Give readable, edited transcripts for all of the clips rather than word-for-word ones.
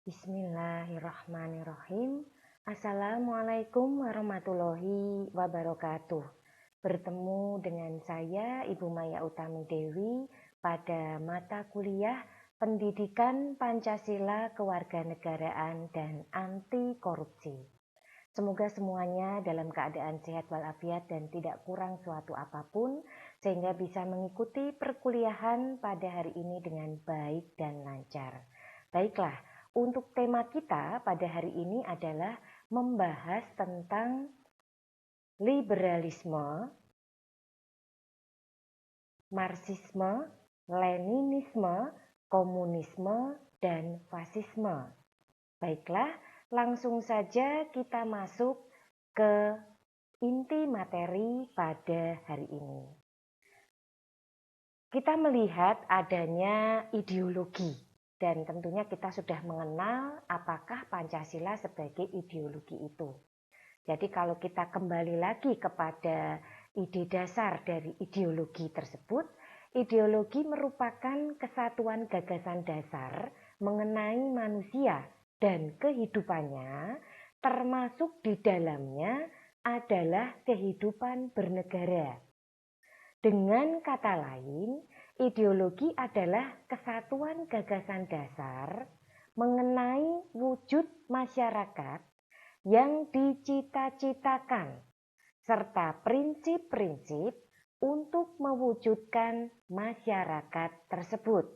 Bismillahirrahmanirrahim. Assalamualaikum warahmatullahi wabarakatuh. Bertemu dengan saya Ibu Maya Utami Dewi pada mata kuliah Pendidikan Pancasila Kewarganegaraan dan Anti Korupsi. Semoga semuanya dalam keadaan sehat walafiat dan tidak kurang suatu apapun, sehingga bisa mengikuti perkuliahan pada hari ini dengan baik dan lancar. Baiklah, untuk tema kita pada hari ini adalah membahas tentang liberalisme, Marxisme, Leninisme, komunisme, dan fasisme. Baiklah, langsung saja kita masuk ke inti materi pada hari ini. Kita melihat adanya ideologi dan tentunya kita sudah mengenal apakah Pancasila sebagai ideologi itu. Jadi kalau kita kembali lagi kepada ide dasar dari ideologi tersebut, ideologi merupakan kesatuan gagasan dasar mengenai manusia dan kehidupannya, termasuk di dalamnya adalah kehidupan bernegara. Dengan kata lain, ideologi adalah kesatuan gagasan dasar mengenai wujud masyarakat yang dicita-citakan, serta prinsip-prinsip untuk mewujudkan masyarakat tersebut.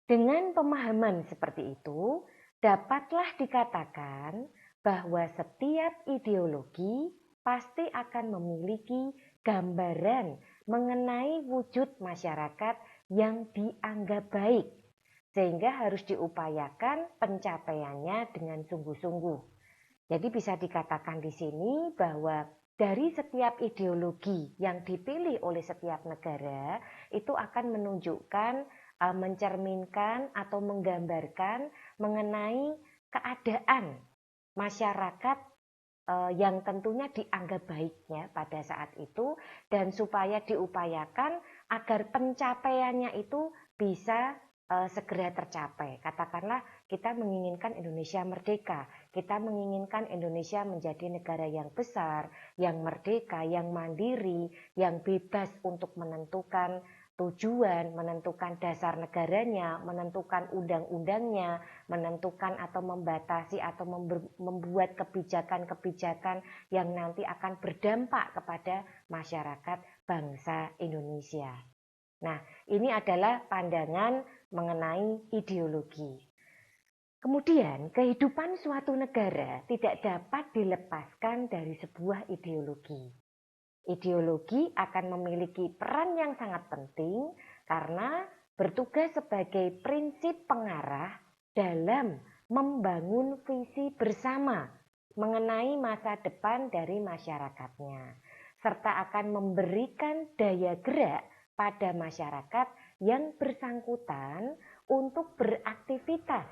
Dengan pemahaman seperti itu, dapatlah dikatakan bahwa setiap ideologi pasti akan memiliki gambaran mengenai wujud masyarakat yang dianggap baik, sehingga harus diupayakan pencapaiannya dengan sungguh-sungguh. Jadi bisa dikatakan di sini bahwa dari setiap ideologi yang dipilih oleh setiap negara itu akan menunjukkan, mencerminkan atau menggambarkan mengenai keadaan masyarakat yang tentunya dianggap baiknya pada saat itu, dan supaya diupayakan agar pencapaiannya itu bisa segera tercapai. Katakanlah kita menginginkan Indonesia merdeka, kita menginginkan Indonesia menjadi negara yang besar, yang merdeka, yang mandiri, yang bebas untuk menentukan tujuan, menentukan dasar negaranya, menentukan undang-undangnya, menentukan atau membatasi atau membuat kebijakan-kebijakan yang nanti akan berdampak kepada masyarakat bangsa Indonesia. Nah, ini adalah pandangan mengenai ideologi. Kemudian, kehidupan suatu negara tidak dapat dilepaskan dari sebuah ideologi. Ideologi akan memiliki peran yang sangat penting karena bertugas sebagai prinsip pengarah dalam membangun visi bersama mengenai masa depan dari masyarakatnya, serta akan memberikan daya gerak pada masyarakat yang bersangkutan untuk beraktivitas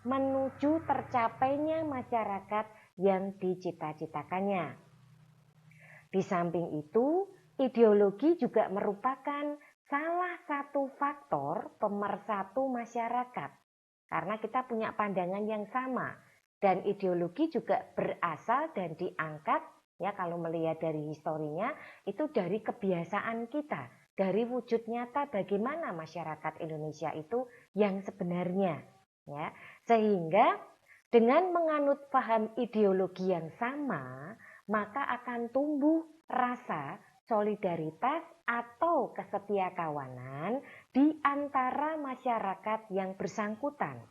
menuju tercapainya masyarakat yang dicita-citakannya. Di samping itu, ideologi juga merupakan salah satu faktor pemersatu masyarakat. Karena kita punya pandangan yang sama. Dan ideologi juga berasal dan diangkat, ya kalau melihat dari historinya, itu dari kebiasaan kita. Dari wujud nyata bagaimana masyarakat Indonesia itu yang sebenarnya. Ya. Sehingga dengan menganut paham ideologi yang sama, maka akan tumbuh rasa solidaritas atau kesetiakawanan di antara masyarakat yang bersangkutan,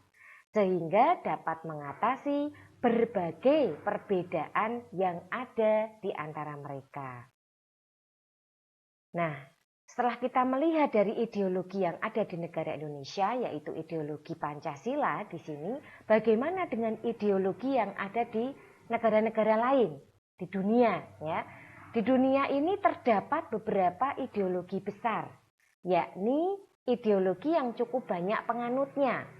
sehingga dapat mengatasi berbagai perbedaan yang ada di antara mereka. Nah, setelah kita melihat dari ideologi yang ada di negara Indonesia, yaitu ideologi Pancasila di sini, bagaimana dengan ideologi yang ada di negara-negara lain di dunia, ya? Di dunia ini terdapat beberapa ideologi besar, yakni ideologi yang cukup banyak penganutnya.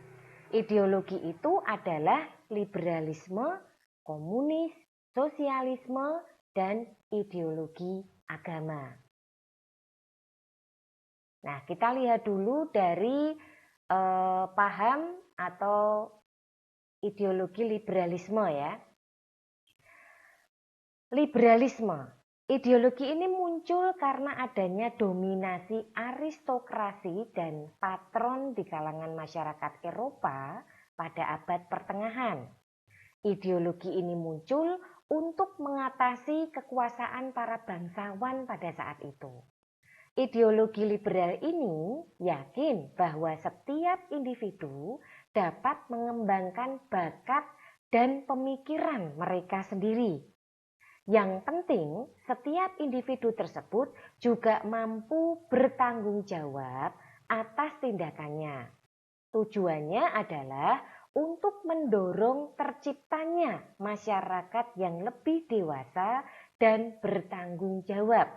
Ideologi itu adalah liberalisme, komunis, sosialisme, dan ideologi agama. Nah, kita lihat dulu dari paham atau ideologi liberalisme ya. Liberalisme. Ideologi ini muncul karena adanya dominasi aristokrasi dan patron di kalangan masyarakat Eropa pada abad pertengahan. Ideologi ini muncul untuk mengatasi kekuasaan para bangsawan pada saat itu. Ideologi liberal ini yakin bahwa setiap individu dapat mengembangkan bakat dan pemikiran mereka sendiri. Yang penting, setiap individu tersebut juga mampu bertanggung jawab atas tindakannya. Tujuannya adalah untuk mendorong terciptanya masyarakat yang lebih dewasa dan bertanggung jawab.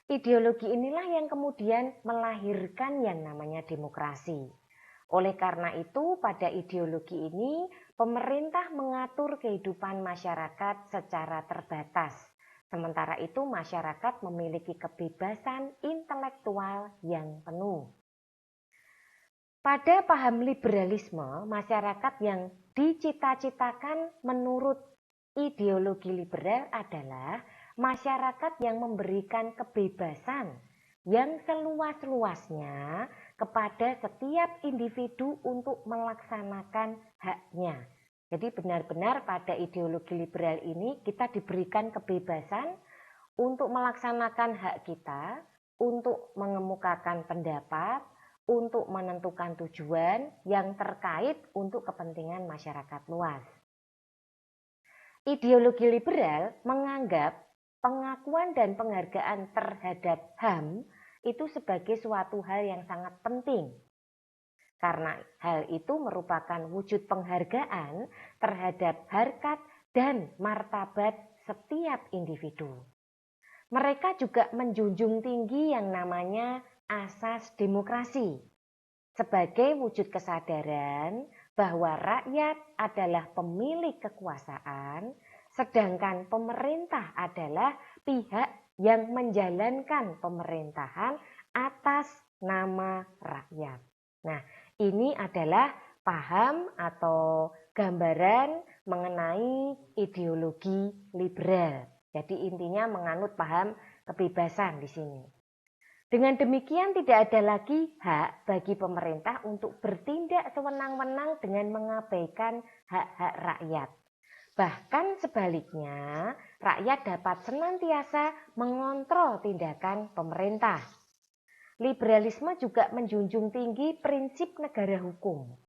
Ideologi inilah yang kemudian melahirkan yang namanya demokrasi. Oleh karena itu, pada ideologi ini, pemerintah mengatur kehidupan masyarakat secara terbatas. Sementara itu, masyarakat memiliki kebebasan intelektual yang penuh. Pada paham liberalisme, masyarakat yang dicita-citakan menurut ideologi liberal adalah masyarakat yang memberikan kebebasan yang seluas-luasnya kepada setiap individu untuk melaksanakan haknya. Jadi benar-benar pada ideologi liberal ini kita diberikan kebebasan untuk melaksanakan hak kita, untuk mengemukakan pendapat, untuk menentukan tujuan yang terkait untuk kepentingan masyarakat luas. Ideologi liberal menganggap pengakuan dan penghargaan terhadap HAM itu sebagai suatu hal yang sangat penting. Karena hal itu merupakan wujud penghargaan terhadap harkat dan martabat setiap individu. Mereka juga menjunjung tinggi yang namanya asas demokrasi sebagai wujud kesadaran bahwa rakyat adalah pemilik kekuasaan, sedangkan pemerintah adalah pihak yang menjalankan pemerintahan atas nama rakyat. Nah, ini adalah paham atau gambaran mengenai ideologi liberal. Jadi intinya menganut paham kebebasan di sini. Dengan demikian tidak ada lagi hak bagi pemerintah untuk bertindak sewenang-wenang dengan mengabaikan hak-hak rakyat. Bahkan sebaliknya, rakyat dapat senantiasa mengontrol tindakan pemerintah. Liberalisme juga menjunjung tinggi prinsip negara hukum.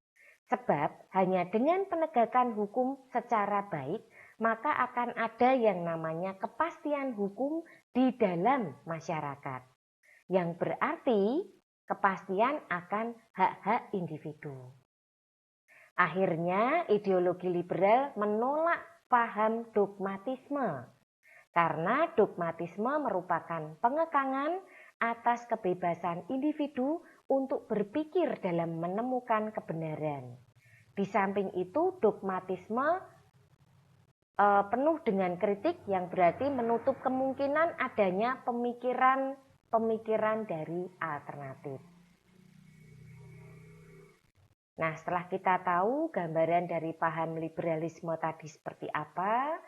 Sebab hanya dengan penegakan hukum secara baik, maka akan ada yang namanya kepastian hukum di dalam masyarakat. Yang berarti kepastian akan hak-hak individu. Akhirnya ideologi liberal menolak paham dogmatisme. Karena dogmatisme merupakan pengekangan atas kebebasan individu untuk berpikir dalam menemukan kebenaran. Di samping itu, dogmatisme penuh dengan kritik yang berarti menutup kemungkinan adanya pemikiran dari alternatif. Nah, setelah kita tahu gambaran dari paham liberalisme tadi seperti apa,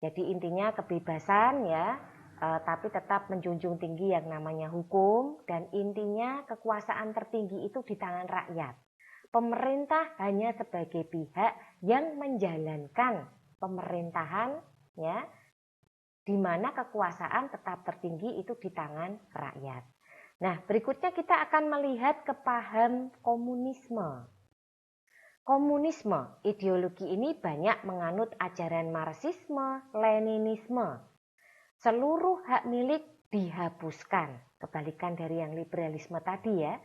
jadi intinya kebebasan ya, tapi tetap menjunjung tinggi yang namanya hukum, dan intinya kekuasaan tertinggi itu di tangan rakyat. Pemerintah hanya sebagai pihak yang menjalankan pemerintahan ya, di mana kekuasaan tetap tertinggi itu di tangan rakyat. Nah, berikutnya kita akan melihat ke paham komunisme. Komunisme, ideologi ini banyak menganut ajaran Marxisme, Leninisme. Seluruh hak milik dihapuskan, kebalikan dari yang liberalisme tadi ya,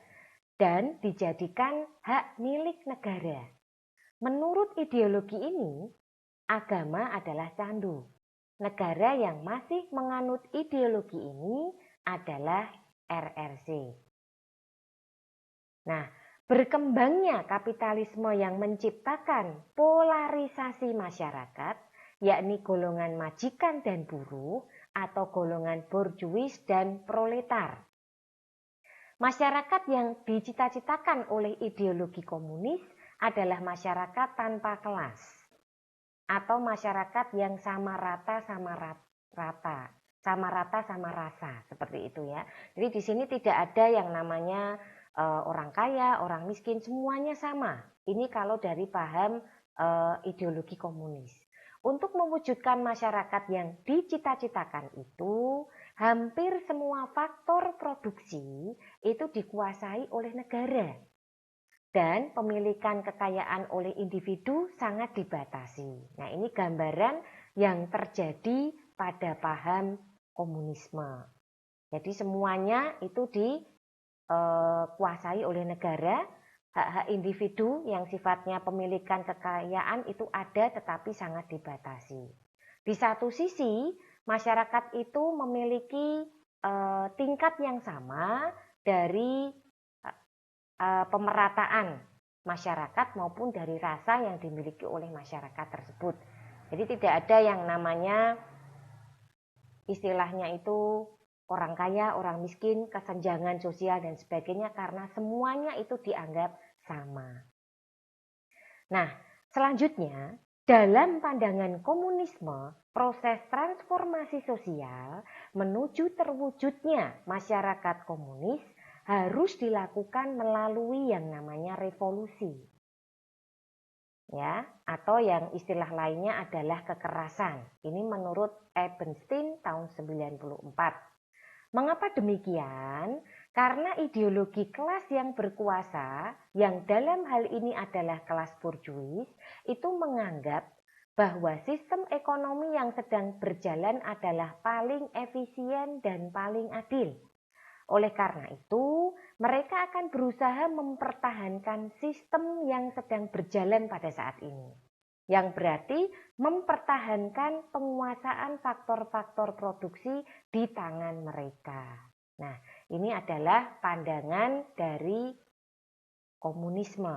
dan dijadikan hak milik negara. Menurut ideologi ini, agama adalah candu. Negara yang masih menganut ideologi ini adalah RRC. Nah, berkembangnya kapitalisme yang menciptakan polarisasi masyarakat, yakni golongan majikan dan buruh atau golongan borjuis dan proletar. Masyarakat yang dicita-citakan oleh ideologi komunis adalah masyarakat tanpa kelas atau masyarakat yang sama rata sama rasa, seperti itu ya. Jadi di sini tidak ada yang namanya orang kaya, orang miskin, semuanya sama. Ini kalau dari paham ideologi komunis. Untuk mewujudkan masyarakat yang dicita-citakan itu, hampir semua faktor produksi itu dikuasai oleh negara. Dan pemilikan kekayaan oleh individu sangat dibatasi. Nah, ini gambaran yang terjadi pada paham komunisme. Jadi semuanya itu dikuasai oleh negara. Hak-hak individu yang sifatnya pemilikan kekayaan itu ada tetapi sangat dibatasi. Di satu sisi, masyarakat itu memiliki tingkat yang sama dari pemerataan masyarakat maupun dari rasa yang dimiliki oleh masyarakat tersebut. Jadi tidak ada yang namanya istilahnya itu orang kaya, orang miskin, kesenjangan sosial dan sebagainya karena semuanya itu dianggap sama. Nah, selanjutnya dalam pandangan komunisme, proses transformasi sosial menuju terwujudnya masyarakat komunis harus dilakukan melalui yang namanya revolusi. Ya, atau yang istilah lainnya adalah kekerasan. Ini menurut Ebenstein tahun 94. Mengapa demikian? Karena ideologi kelas yang berkuasa, yang dalam hal ini adalah kelas borjuis, itu menganggap bahwa sistem ekonomi yang sedang berjalan adalah paling efisien dan paling adil. Oleh karena itu, mereka akan berusaha mempertahankan sistem yang sedang berjalan pada saat ini. Yang berarti mempertahankan penguasaan faktor-faktor produksi di tangan mereka. Nah, ini adalah pandangan dari komunisme.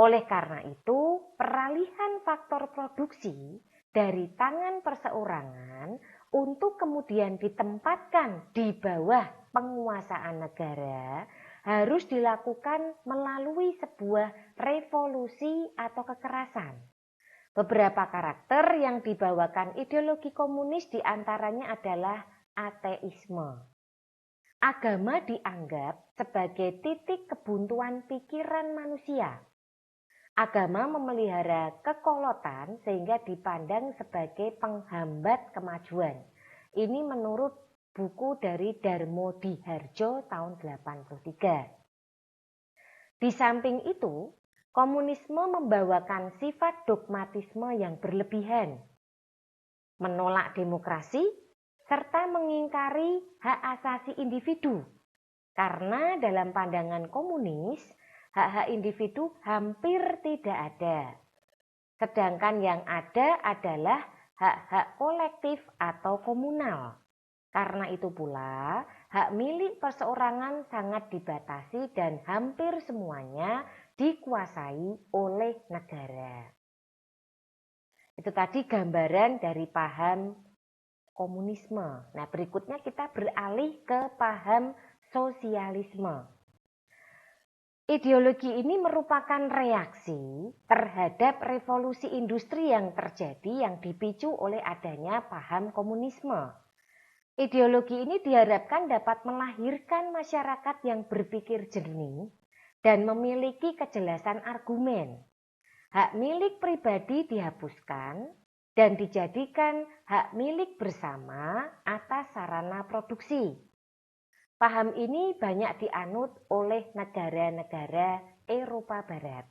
Oleh karena itu, peralihan faktor produksi dari tangan perseorangan untuk kemudian ditempatkan di bawah penguasaan negara harus dilakukan melalui sebuah revolusi atau kekerasan. Beberapa karakter yang dibawakan ideologi komunis diantaranya adalah ateisme. Agama dianggap sebagai titik kebuntuan pikiran manusia. Agama memelihara kekolotan sehingga dipandang sebagai penghambat kemajuan. Ini menurut buku dari Darmo Diharjo tahun 83. Di samping itu, komunisme membawakan sifat dogmatisme yang berlebihan, menolak demokrasi, serta mengingkari hak asasi individu. Karena dalam pandangan komunis, hak-hak individu hampir tidak ada. Sedangkan yang ada adalah hak-hak kolektif atau komunal. Karena itu pula, hak milik perseorangan sangat dibatasi dan hampir semuanya dikuasai oleh negara. Itu tadi gambaran dari paham komunisme. Nah, berikutnya kita beralih ke paham sosialisme. Ideologi ini merupakan reaksi terhadap revolusi industri yang terjadi yang dipicu oleh adanya paham komunisme. Ideologi ini diharapkan dapat melahirkan masyarakat yang berpikir jernih dan memiliki kejelasan argumen. Hak milik pribadi dihapuskan dan dijadikan hak milik bersama atas sarana produksi. Paham ini banyak dianut oleh negara-negara Eropa Barat.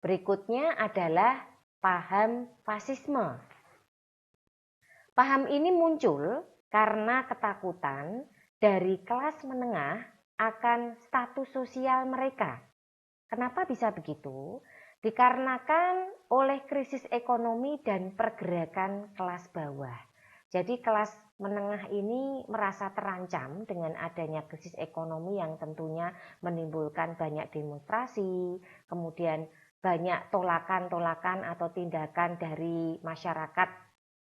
Berikutnya adalah paham fasisme. Paham ini muncul karena ketakutan dari kelas menengah akan status sosial mereka. Kenapa bisa begitu? Dikarenakan oleh krisis ekonomi dan pergerakan kelas bawah. Jadi kelas menengah ini merasa terancam dengan adanya krisis ekonomi yang tentunya menimbulkan banyak demonstrasi, kemudian banyak tolakan-tolakan atau tindakan dari masyarakat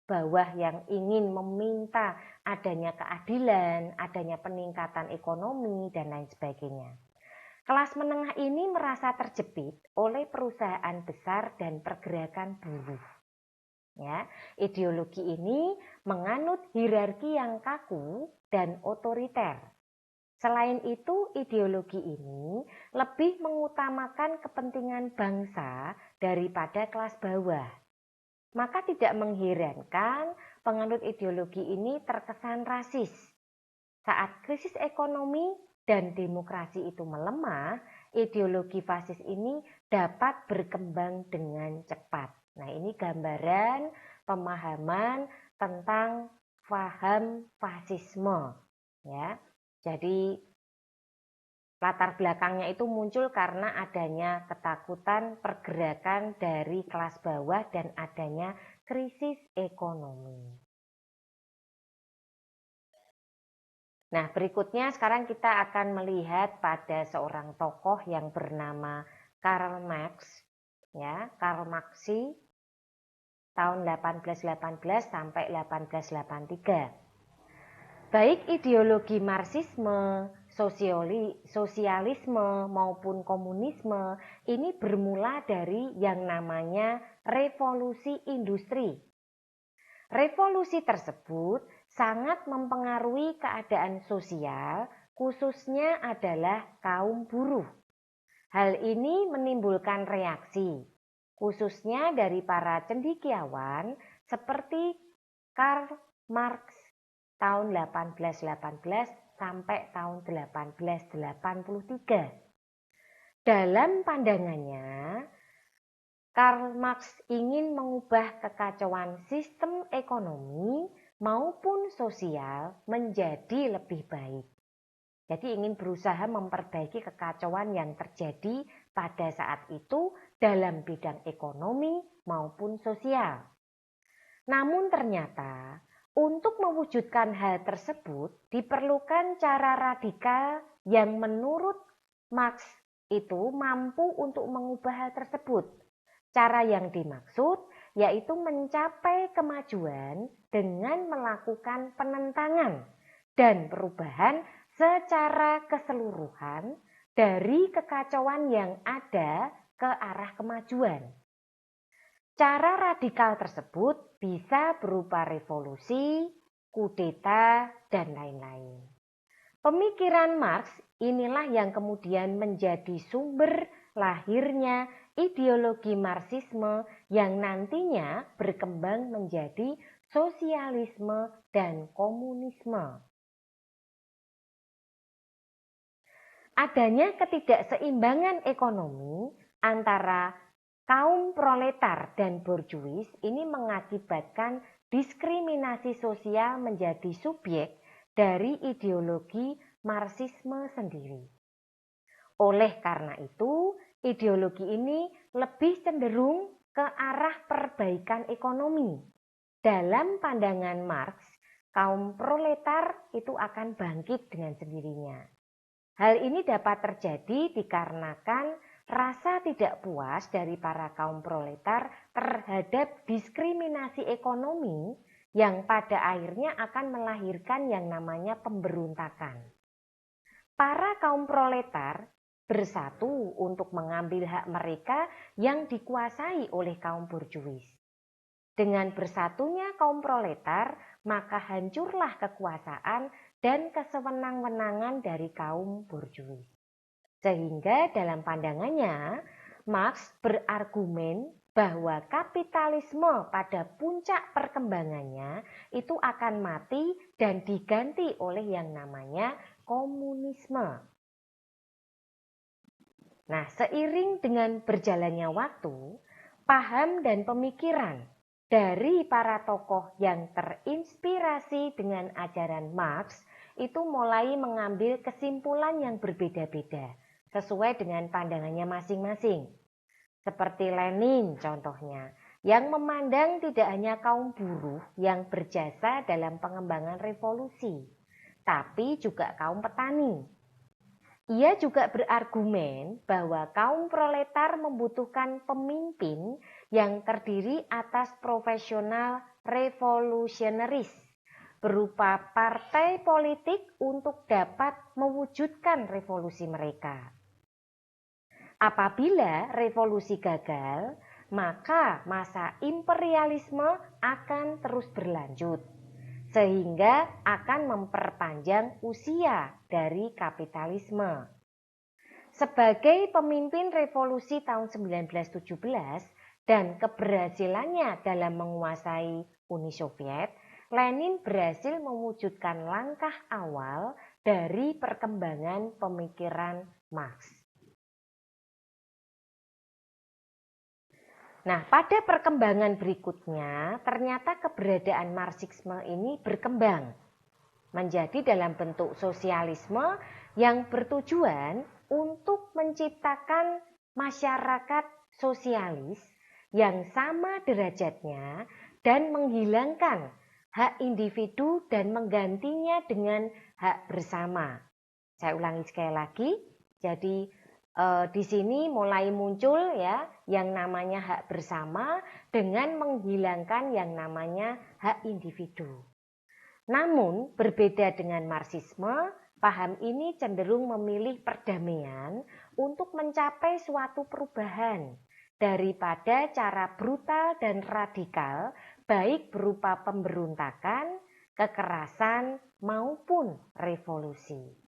bawah yang ingin meminta adanya keadilan, adanya peningkatan ekonomi, dan lain sebagainya. Kelas menengah ini merasa terjepit oleh perusahaan besar dan pergerakan buruh. Ya, ideologi ini menganut hierarki yang kaku dan otoriter. Selain itu, ideologi ini lebih mengutamakan kepentingan bangsa daripada kelas bawah. Maka tidak mengherankan penganut ideologi ini terkesan rasis. Saat krisis ekonomi dan demokrasi itu melemah, ideologi fasis ini dapat berkembang dengan cepat. Nah, ini gambaran pemahaman tentang paham fasisme, ya. Jadi latar belakangnya itu muncul karena adanya ketakutan pergerakan dari kelas bawah dan adanya krisis ekonomi. Nah, berikutnya sekarang kita akan melihat pada seorang tokoh yang bernama Karl Marx, ya, Karl Marxi tahun 1818 sampai 1883. Baik ideologi Marxisme, sosialisme maupun komunisme ini bermula dari yang namanya revolusi industri. Revolusi tersebut sangat mempengaruhi keadaan sosial, khususnya adalah kaum buruh. Hal ini menimbulkan reaksi, khususnya dari para cendekiawan seperti Karl Marx tahun 1818 sampai tahun 1883. Dalam pandangannya, Karl Marx ingin mengubah kekacauan sistem ekonomi maupun sosial menjadi lebih baik. Jadi ingin berusaha memperbaiki kekacauan yang terjadi pada saat itu dalam bidang ekonomi maupun sosial. Namun ternyata untuk mewujudkan hal tersebut diperlukan cara radikal yang menurut Marx itu mampu untuk mengubah hal tersebut. Cara yang dimaksud yaitu mencapai kemajuan dengan melakukan penentangan dan perubahan secara keseluruhan dari kekacauan yang ada ke arah kemajuan. Cara radikal tersebut bisa berupa revolusi, kudeta, dan lain-lain. Pemikiran Marx inilah yang kemudian menjadi sumber lahirnya ideologi Marxisme yang nantinya berkembang menjadi sosialisme dan komunisme. Adanya ketidakseimbangan ekonomi antara kaum proletar dan borjuis ini mengakibatkan diskriminasi sosial menjadi subjek dari ideologi Marxisme sendiri. Oleh karena itu, ideologi ini lebih cenderung ke arah perbaikan ekonomi. Dalam pandangan Marx, kaum proletar itu akan bangkit dengan sendirinya. Hal ini dapat terjadi dikarenakan rasa tidak puas dari para kaum proletar terhadap diskriminasi ekonomi yang pada akhirnya akan melahirkan yang namanya pemberontakan. Para kaum proletar bersatu untuk mengambil hak mereka yang dikuasai oleh kaum borjuis. Dengan bersatunya kaum proletar, maka hancurlah kekuasaan dan kesewenang-wenangan dari kaum borjuis. Sehingga dalam pandangannya, Marx berargumen bahwa kapitalisme pada puncak perkembangannya itu akan mati dan diganti oleh yang namanya komunisme. Nah, seiring dengan berjalannya waktu, paham dan pemikiran dari para tokoh yang terinspirasi dengan ajaran Marx itu mulai mengambil kesimpulan yang berbeda-beda sesuai dengan pandangannya masing-masing. Seperti Lenin contohnya, yang memandang tidak hanya kaum buruh yang berjasa dalam pengembangan revolusi, tapi juga kaum petani. Ia juga berargumen bahwa kaum proletar membutuhkan pemimpin yang terdiri atas profesional revolusionaris, berupa partai politik untuk dapat mewujudkan revolusi mereka. Apabila revolusi gagal, maka masa imperialisme akan terus berlanjut, sehingga akan memperpanjang usia dari kapitalisme. Sebagai pemimpin revolusi tahun 1917 dan keberhasilannya dalam menguasai Uni Soviet, Lenin berhasil mewujudkan langkah awal dari perkembangan pemikiran Marx. Nah, pada perkembangan berikutnya, ternyata keberadaan Marxisme ini berkembang menjadi dalam bentuk sosialisme yang bertujuan untuk menciptakan masyarakat sosialis yang sama derajatnya dan menghilangkan hak individu dan menggantinya dengan hak bersama. Saya ulangi sekali lagi. Jadi di sini mulai muncul ya yang namanya hak bersama dengan menghilangkan yang namanya hak individu. Namun berbeda dengan Marxisme, paham ini cenderung memilih perdamaian untuk mencapai suatu perubahan daripada cara brutal dan radikal, baik berupa pemberontakan, kekerasan, maupun revolusi.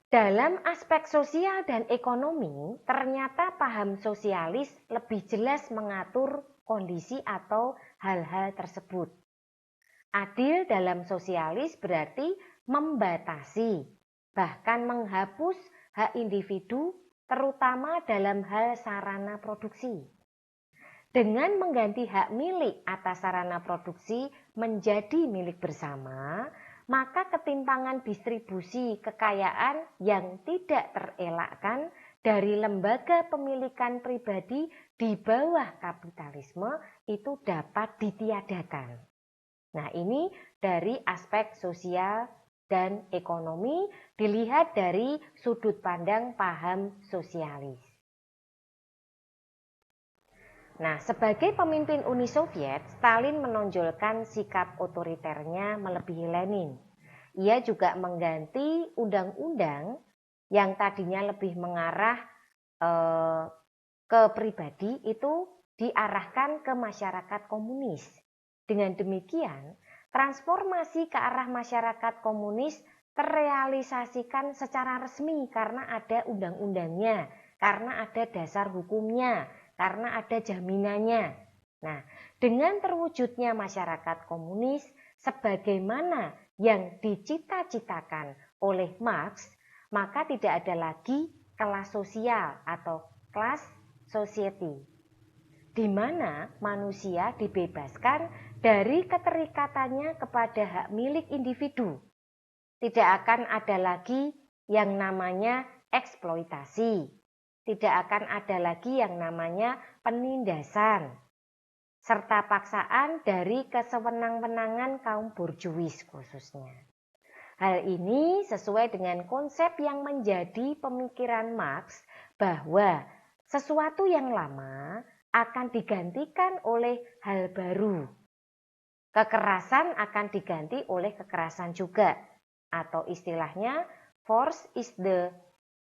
Dalam aspek sosial dan ekonomi, ternyata paham sosialis lebih jelas mengatur kondisi atau hal-hal tersebut. Adil dalam sosialis berarti membatasi, bahkan menghapus hak individu, terutama dalam hal sarana produksi. Dengan mengganti hak milik atas sarana produksi menjadi milik bersama, maka ketimpangan distribusi kekayaan yang tidak terelakkan dari lembaga pemilikan pribadi di bawah kapitalisme itu dapat ditiadakan. Nah, ini dari aspek sosial dan ekonomi dilihat dari sudut pandang paham sosialis. Nah, sebagai pemimpin Uni Soviet, Stalin menonjolkan sikap otoriternya melebihi Lenin. Ia juga mengganti undang-undang yang tadinya lebih mengarah ke pribadi itu diarahkan ke masyarakat komunis. Dengan demikian, transformasi ke arah masyarakat komunis terrealisasikan secara resmi karena ada undang-undangnya, karena ada dasar hukumnya, karena ada jaminannya. Nah, dengan terwujudnya masyarakat komunis sebagaimana yang dicita-citakan oleh Marx, maka tidak ada lagi kelas sosial atau class society, di mana manusia dibebaskan dari keterikatannya kepada hak milik individu. Tidak akan ada lagi yang namanya eksploitasi. Tidak akan ada lagi yang namanya penindasan, serta paksaan dari kesewenang-wenangan kaum borjuis khususnya. Hal ini sesuai dengan konsep yang menjadi pemikiran Marx bahwa sesuatu yang lama akan digantikan oleh hal baru. Kekerasan akan diganti oleh kekerasan juga, atau istilahnya force is the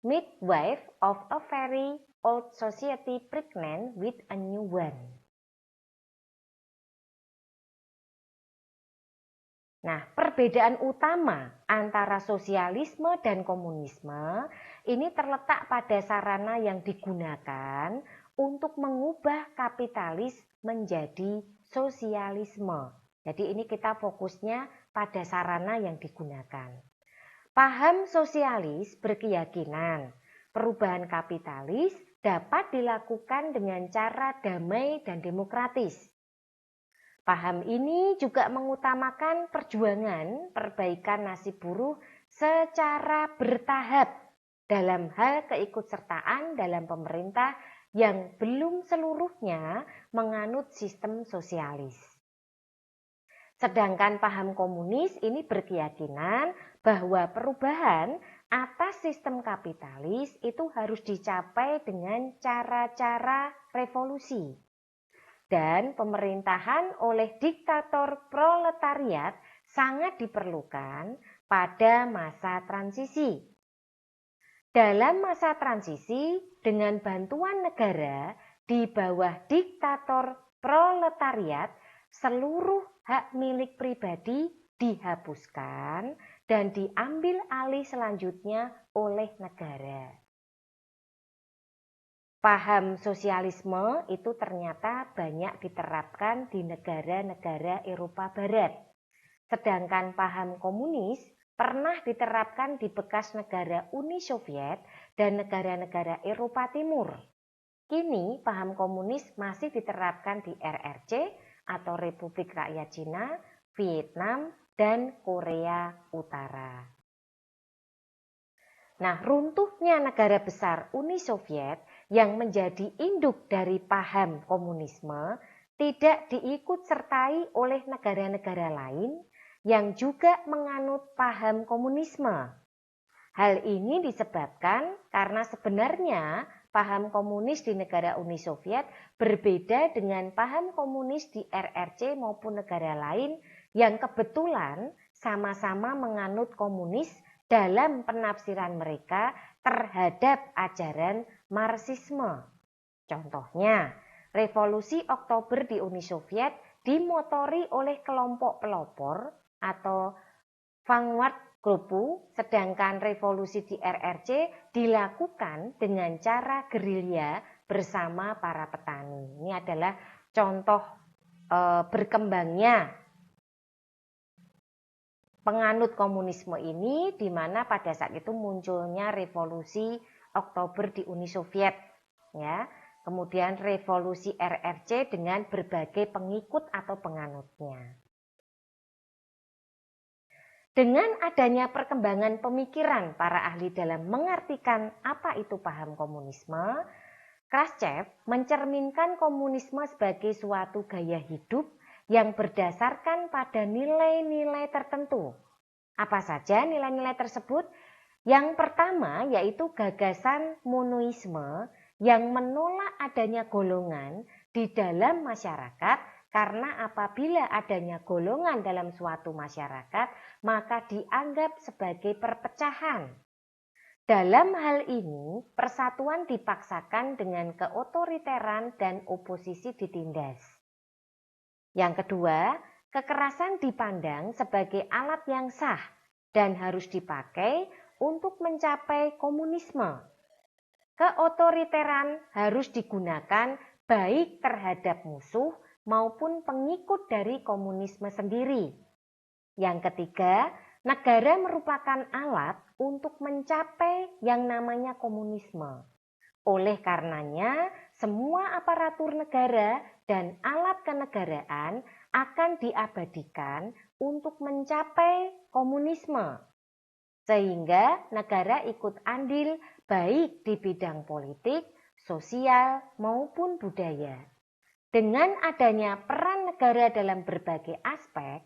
midwife of a very old society pregnant with a new one. Nah, perbedaan utama antara sosialisme dan komunisme ini terletak pada sarana yang digunakan untuk mengubah kapitalis menjadi sosialisme. Jadi ini kita fokusnya pada sarana yang digunakan. Paham sosialis berkeyakinan perubahan kapitalis dapat dilakukan dengan cara damai dan demokratis. Paham ini juga mengutamakan perjuangan perbaikan nasib buruh secara bertahap dalam hal keikutsertaan dalam pemerintah yang belum seluruhnya menganut sistem sosialis. Sedangkan paham komunis ini berkeyakinan bahwa perubahan atas sistem kapitalis itu harus dicapai dengan cara-cara revolusi. Dan pemerintahan oleh diktator proletariat sangat diperlukan pada masa transisi. Dalam masa transisi, dengan bantuan negara di bawah diktator proletariat, seluruh hak milik pribadi dihapuskan dan diambil alih selanjutnya oleh negara. Paham sosialisme itu ternyata banyak diterapkan di negara-negara Eropa Barat. Sedangkan paham komunis pernah diterapkan di bekas negara Uni Soviet dan negara-negara Eropa Timur. Kini paham komunis masih diterapkan di RRC atau Republik Rakyat Cina, Vietnam, dan Korea Utara. Nah, runtuhnya negara besar Uni Soviet yang menjadi induk dari paham komunisme tidak diikut sertai oleh negara-negara lain yang juga menganut paham komunisme. Hal ini disebabkan karena sebenarnya paham komunis di negara Uni Soviet berbeda dengan paham komunis di RRC maupun negara lain yang kebetulan sama-sama menganut komunis dalam penafsiran mereka terhadap ajaran Marxisme. Contohnya, Revolusi Oktober di Uni Soviet dimotori oleh kelompok pelopor atau vanguard grupu, sedangkan revolusi di RRC dilakukan dengan cara gerilya bersama para petani. Ini adalah contoh berkembangnya penganut komunisme ini, di mana pada saat itu munculnya revolusi Oktober di Uni Soviet, ya. Kemudian revolusi RRC dengan berbagai pengikut atau penganutnya. Dengan adanya perkembangan pemikiran para ahli dalam mengartikan apa itu paham komunisme, Khrushchev mencerminkan komunisme sebagai suatu gaya hidup yang berdasarkan pada nilai-nilai tertentu. Apa saja nilai-nilai tersebut? Yang pertama yaitu gagasan monoisme yang menolak adanya golongan di dalam masyarakat, karena apabila adanya golongan dalam suatu masyarakat maka dianggap sebagai perpecahan. Dalam hal ini, persatuan dipaksakan dengan keotoriteran dan oposisi ditindas. Yang kedua, kekerasan dipandang sebagai alat yang sah dan harus dipakai untuk mencapai komunisme. Keotoriteran harus digunakan baik terhadap musuh maupun pengikut dari komunisme sendiri. Yang ketiga, negara merupakan alat untuk mencapai yang namanya komunisme. Oleh karenanya, semua aparatur negara dan alat kenegaraan akan diabadikan untuk mencapai komunisme. Sehingga negara ikut andil baik di bidang politik, sosial, maupun budaya. Dengan adanya peran negara dalam berbagai aspek,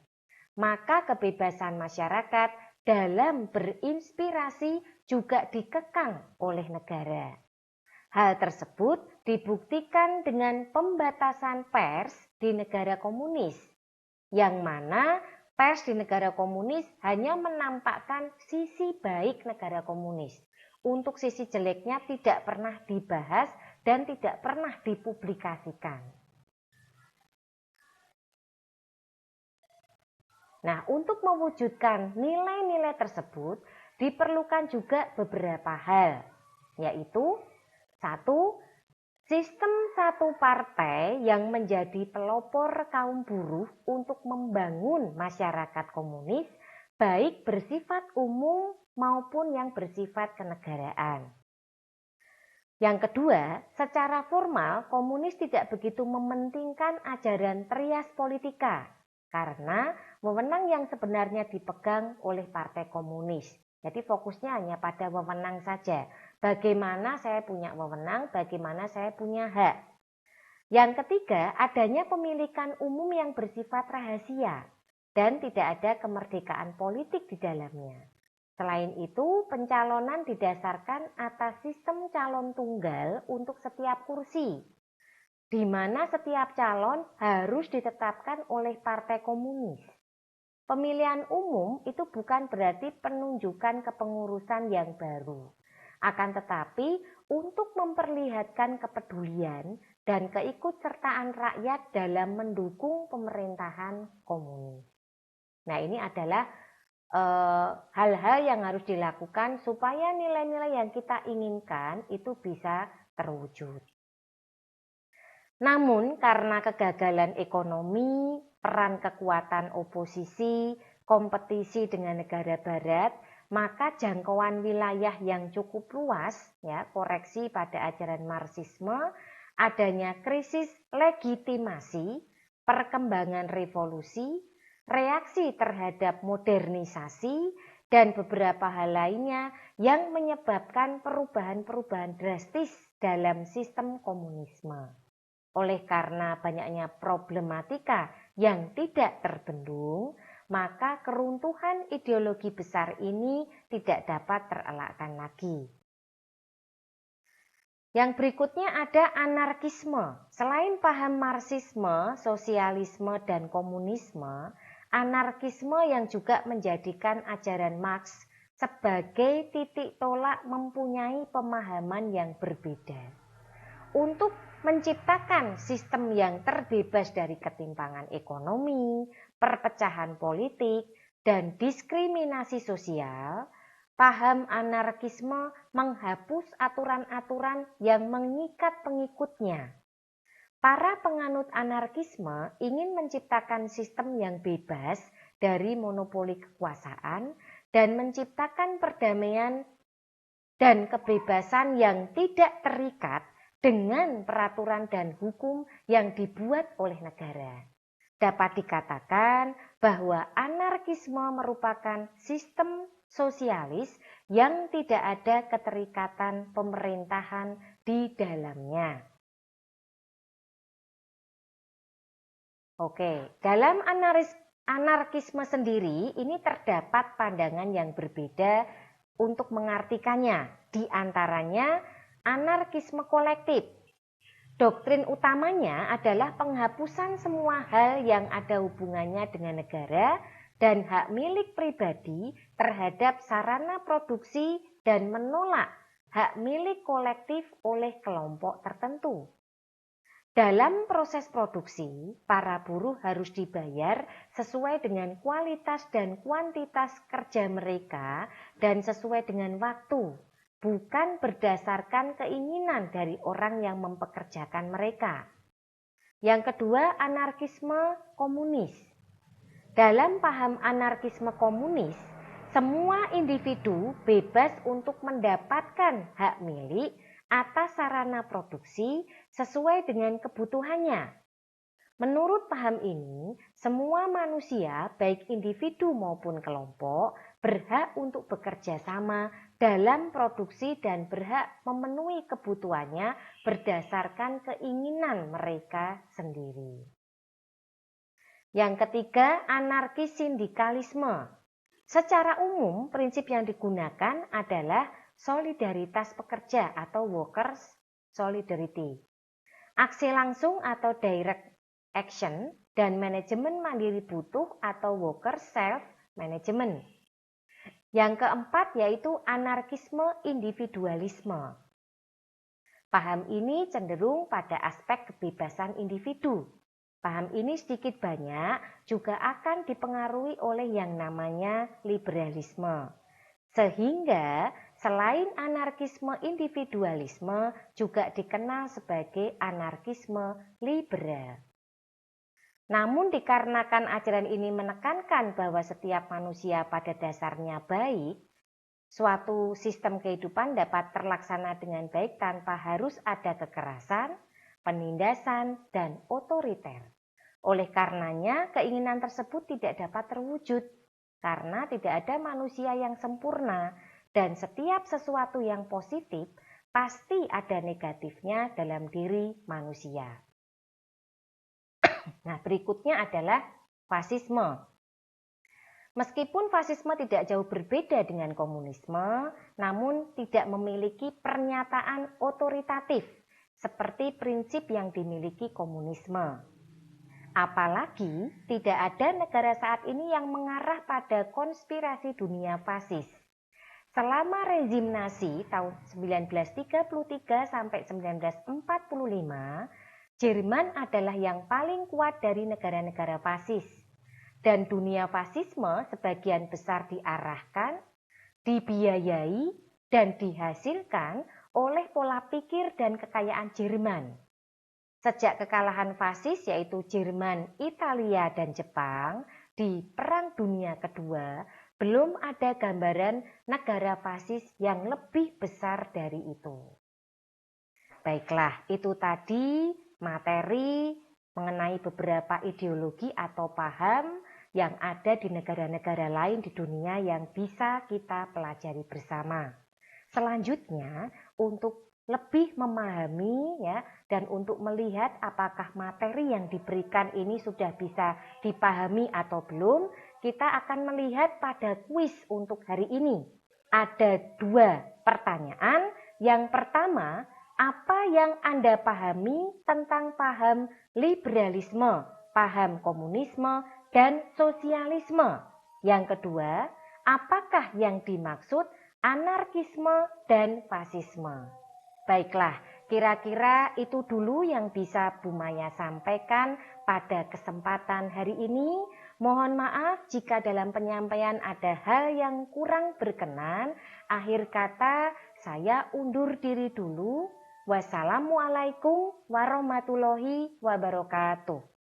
maka kebebasan masyarakat dalam berinspirasi juga dikekang oleh negara. Hal tersebut dibuktikan dengan pembatasan pers di negara komunis, yang mana pers di negara komunis hanya menampakkan sisi baik negara komunis. Untuk sisi jeleknya tidak pernah dibahas dan tidak pernah dipublikasikan. Nah, untuk mewujudkan nilai-nilai tersebut diperlukan juga beberapa hal, yaitu 1. Sistem satu partai yang menjadi pelopor kaum buruh untuk membangun masyarakat komunis, baik bersifat umum maupun yang bersifat kenegaraan. Yang kedua, secara formal komunis tidak begitu mementingkan ajaran trias politika, karena wewenang yang sebenarnya dipegang oleh partai komunis. Jadi fokusnya hanya pada wewenang saja. Bagaimana saya punya wewenang, bagaimana saya punya hak. Yang ketiga, adanya pemilikan umum yang bersifat rahasia dan tidak ada kemerdekaan politik di dalamnya. Selain itu, pencalonan didasarkan atas sistem calon tunggal untuk setiap kursi. di mana setiap calon harus ditetapkan oleh Partai Komunis. Pemilihan umum itu bukan berarti penunjukan kepengurusan yang baru. Akan tetapi untuk memperlihatkan kepedulian dan keikutsertaan rakyat dalam mendukung pemerintahan komunis. Nah, ini adalah hal-hal yang harus dilakukan supaya nilai-nilai yang kita inginkan itu bisa terwujud. Namun karena kegagalan ekonomi, peran kekuatan oposisi, kompetisi dengan negara barat, maka jangkauan wilayah yang cukup luas, ya, koreksi pada ajaran Marxisme, adanya krisis legitimasi, perkembangan revolusi, reaksi terhadap modernisasi, dan beberapa hal lainnya yang menyebabkan perubahan-perubahan drastis dalam sistem komunisme. Oleh karena banyaknya problematika yang tidak terbendung, maka keruntuhan ideologi besar ini tidak dapat terelakkan lagi. Yang berikutnya ada anarkisme. Selain paham Marxisme, sosialisme, dan komunisme, anarkisme yang juga menjadikan ajaran Marx sebagai titik tolak mempunyai pemahaman yang berbeda. Untuk menciptakan sistem yang terbebas dari ketimpangan ekonomi, perpecahan politik, dan diskriminasi sosial, paham anarkisme menghapus aturan-aturan yang mengikat pengikutnya. Para penganut anarkisme ingin menciptakan sistem yang bebas dari monopoli kekuasaan dan menciptakan perdamaian dan kebebasan yang tidak terikat dengan peraturan dan hukum yang dibuat oleh negara. Dapat dikatakan bahwa anarkisme merupakan sistem sosialis yang tidak ada keterikatan pemerintahan di dalamnya. Oke, dalam anarkisme sendiri ini terdapat pandangan yang berbeda untuk mengartikannya. Di antaranya anarkisme kolektif. Doktrin utamanya adalah penghapusan semua hal yang ada hubungannya dengan negara dan hak milik pribadi terhadap sarana produksi dan menolak hak milik kolektif oleh kelompok tertentu. Dalam proses produksi, para buruh harus dibayar sesuai dengan kualitas dan kuantitas kerja mereka dan sesuai dengan waktu, bukan berdasarkan keinginan dari orang yang mempekerjakan mereka. Yang kedua, anarkisme komunis. Dalam paham anarkisme komunis, semua individu bebas untuk mendapatkan hak milik atas sarana produksi sesuai dengan kebutuhannya. Menurut paham ini, semua manusia, baik individu maupun kelompok, berhak untuk bekerja sama dalam produksi dan berhak memenuhi kebutuhannya berdasarkan keinginan mereka sendiri. Yang ketiga, anarkis sindikalisme. Secara umum, prinsip yang digunakan adalah solidaritas pekerja atau workers solidarity. Aksi langsung atau direct action dan manajemen mandiri butuh atau worker self management. Yang keempat yaitu anarkisme individualisme. Paham ini cenderung pada aspek kebebasan individu. Paham ini sedikit banyak juga akan dipengaruhi oleh yang namanya liberalisme. Sehingga selain anarkisme individualisme juga dikenal sebagai anarkisme liberal. Namun dikarenakan ajaran ini menekankan bahwa setiap manusia pada dasarnya baik, suatu sistem kehidupan dapat terlaksana dengan baik tanpa harus ada kekerasan, penindasan, dan otoriter. Oleh karenanya, keinginan tersebut tidak dapat terwujud karena tidak ada manusia yang sempurna dan setiap sesuatu yang positif pasti ada negatifnya dalam diri manusia. Nah, berikutnya adalah fasisme. Meskipun fasisme tidak jauh berbeda dengan komunisme, namun tidak memiliki pernyataan otoritatif seperti prinsip yang dimiliki komunisme. Apalagi tidak ada negara saat ini yang mengarah pada konspirasi dunia fasis. Selama rezim Nazi tahun 1933 sampai 1945, Jerman adalah yang paling kuat dari negara-negara fasis. Dan dunia fasisme sebagian besar diarahkan, dibiayai, dan dihasilkan oleh pola pikir dan kekayaan Jerman. Sejak kekalahan fasis yaitu Jerman, Italia, dan Jepang di Perang Dunia Kedua, belum ada gambaran negara fasis yang lebih besar dari itu. Baiklah, itu tadi materi mengenai beberapa ideologi atau paham yang ada di negara-negara lain di dunia yang bisa kita pelajari bersama. Selanjutnya, untuk lebih memahami dan untuk melihat apakah materi yang diberikan ini sudah bisa dipahami atau belum, kita akan melihat pada kuis untuk hari ini. Ada 2 pertanyaan. Yang pertama, apa yang Anda pahami tentang paham liberalisme, paham komunisme, dan sosialisme? Yang kedua, apakah yang dimaksud anarkisme dan fasisme? Baiklah, kira-kira itu dulu yang bisa Bu Maya sampaikan pada kesempatan hari ini. Mohon maaf jika dalam penyampaian ada hal yang kurang berkenan. Akhir kata, saya undur diri dulu. Wassalamualaikum warahmatullahi wabarakatuh.